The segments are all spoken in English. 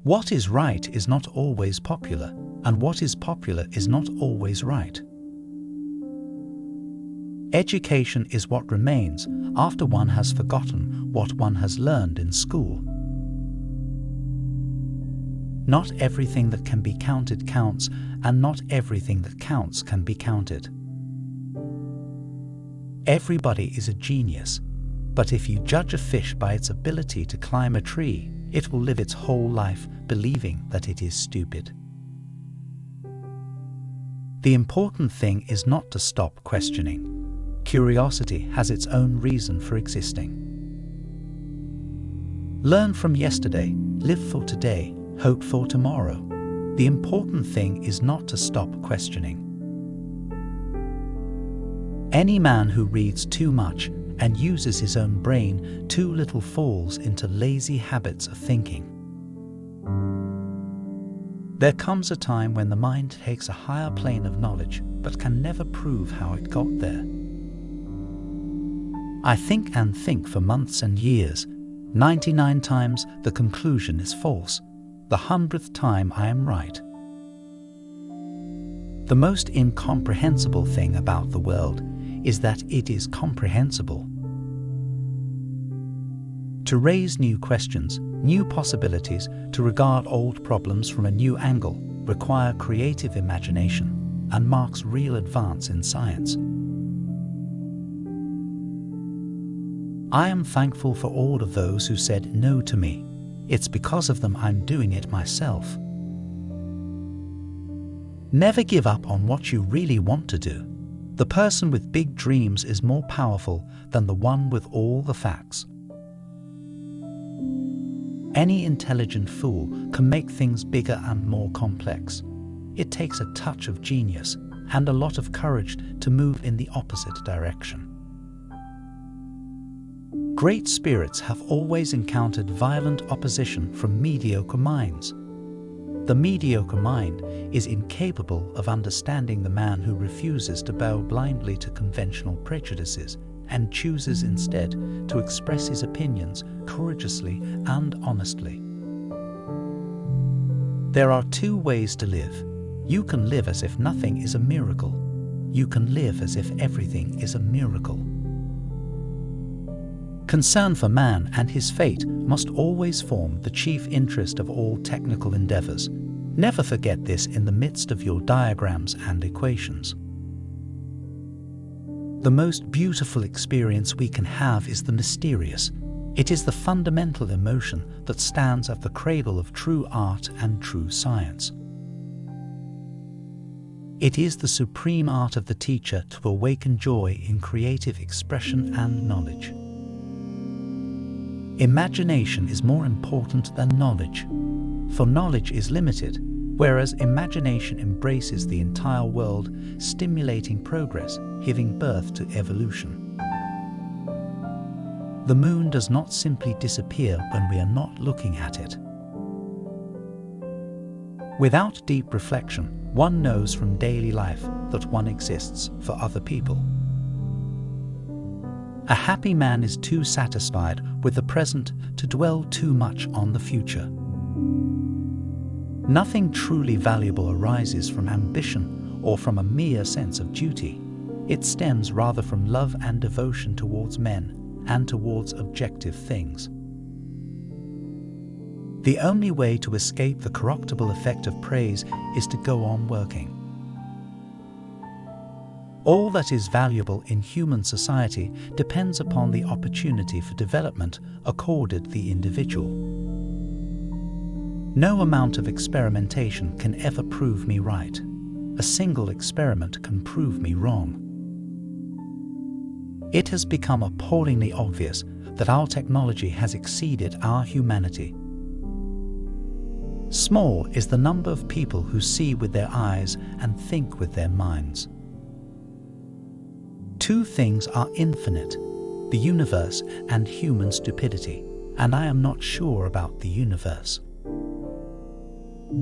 What is right is not always popular, and what is popular is not always right. Education is what remains after one has forgotten what one has learned in school. Not everything that can be counted counts, and not everything that counts can be counted. Everybody is a genius, but if you judge a fish by its ability to climb a tree, it will live its whole life believing that it is stupid. The important thing is not to stop questioning. Curiosity has its own reason for existing. Learn from yesterday, live for today, hope for tomorrow. The important thing is not to stop questioning. Any man who reads too much and uses his own brain too little falls into lazy habits of thinking. There comes a time when the mind takes a higher plane of knowledge but can never prove how it got there. I think and think for months and years. 99 times the conclusion is false. The 100th time I am right. The most incomprehensible thing about the world is that it is comprehensible. To raise new questions, new possibilities, to regard old problems from a new angle, require creative imagination and marks real advance in science. I am thankful for all of those who said no to me. It's because of them I'm doing it myself. Never give up on what you really want to do. The person with big dreams is more powerful than the one with all the facts. Any intelligent fool can make things bigger and more complex. It takes a touch of genius and a lot of courage to move in the opposite direction. Great spirits have always encountered violent opposition from mediocre minds. The mediocre mind is incapable of understanding the man who refuses to bow blindly to conventional prejudices and chooses instead to express his opinions courageously and honestly. There are two ways to live. You can live as if nothing is a miracle. You can live as if everything is a miracle. Concern for man and his fate must always form the chief interest of all technical endeavors. Never forget this in the midst of your diagrams and equations. The most beautiful experience we can have is the mysterious. It is the fundamental emotion that stands at the cradle of true art and true science. It is the supreme art of the teacher to awaken joy in creative expression and knowledge. Imagination is more important than knowledge, for knowledge is limited, whereas imagination embraces the entire world, stimulating progress, giving birth to evolution. The moon does not simply disappear when we are not looking at it. Without deep reflection, one knows from daily life that one exists for other people. A happy man is too satisfied with the present to dwell too much on the future. Nothing truly valuable arises from ambition or from a mere sense of duty. It stems rather from love and devotion towards men and towards objective things. The only way to escape the corruptible effect of praise is to go on working. All that is valuable in human society depends upon the opportunity for development accorded the individual. No amount of experimentation can ever prove me right. A single experiment can prove me wrong. It has become appallingly obvious that our technology has exceeded our humanity. Small is the number of people who see with their eyes and think with their minds. Two things are infinite, the universe and human stupidity, and I am not sure about the universe.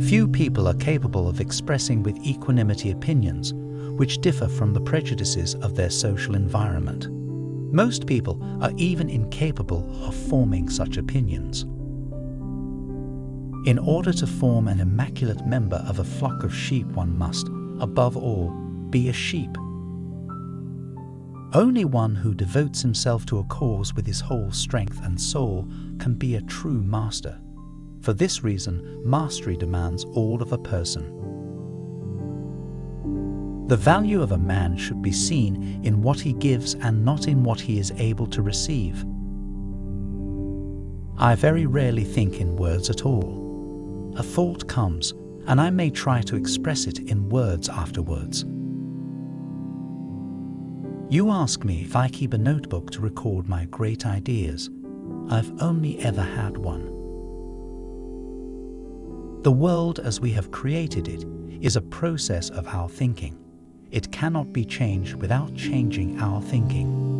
Few people are capable of expressing with equanimity opinions which differ from the prejudices of their social environment. Most people are even incapable of forming such opinions. In order to form an immaculate member of a flock of sheep, one must, above all, be a sheep. Only one who devotes himself to a cause with his whole strength and soul can be a true master. For this reason, mastery demands all of a person. The value of a man should be seen in what he gives and not in what he is able to receive. I very rarely think in words at all. A thought comes, and I may try to express it in words afterwards. You ask me if I keep a notebook to record my great ideas. I've only ever had one. The world as we have created it is a process of our thinking. It cannot be changed without changing our thinking.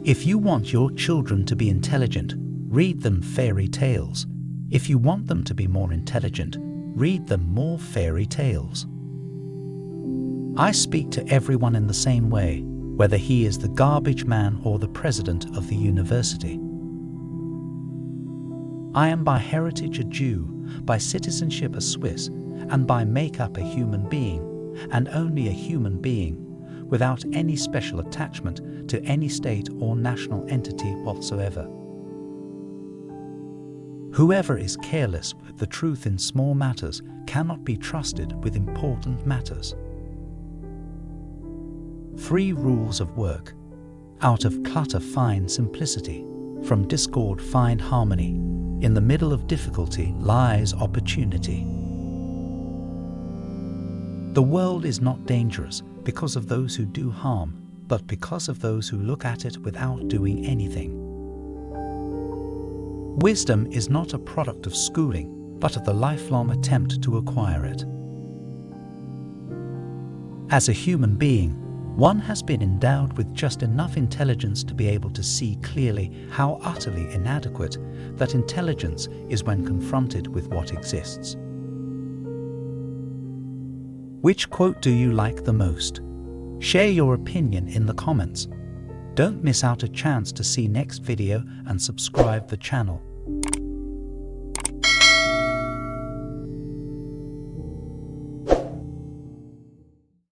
If you want your children to be intelligent, read them fairy tales. If you want them to be more intelligent, read them more fairy tales. I speak to everyone in the same way, whether he is the garbage man or the president of the university. I am by heritage a Jew, by citizenship a Swiss, and by makeup a human being, and only a human being, without any special attachment to any state or national entity whatsoever. Whoever is careless with the truth in small matters cannot be trusted with important matters. 3 rules of work. Out of clutter find simplicity. From discord find harmony. In the middle of difficulty lies opportunity. The world is not dangerous because of those who do harm, but because of those who look at it without doing anything. Wisdom is not a product of schooling, but of the lifelong attempt to acquire it. As a human being, one has been endowed with just enough intelligence to be able to see clearly how utterly inadequate that intelligence is when confronted with what exists. Which quote do you like the most? Share your opinion in the comments. Don't miss out a chance to see next video and subscribe the channel.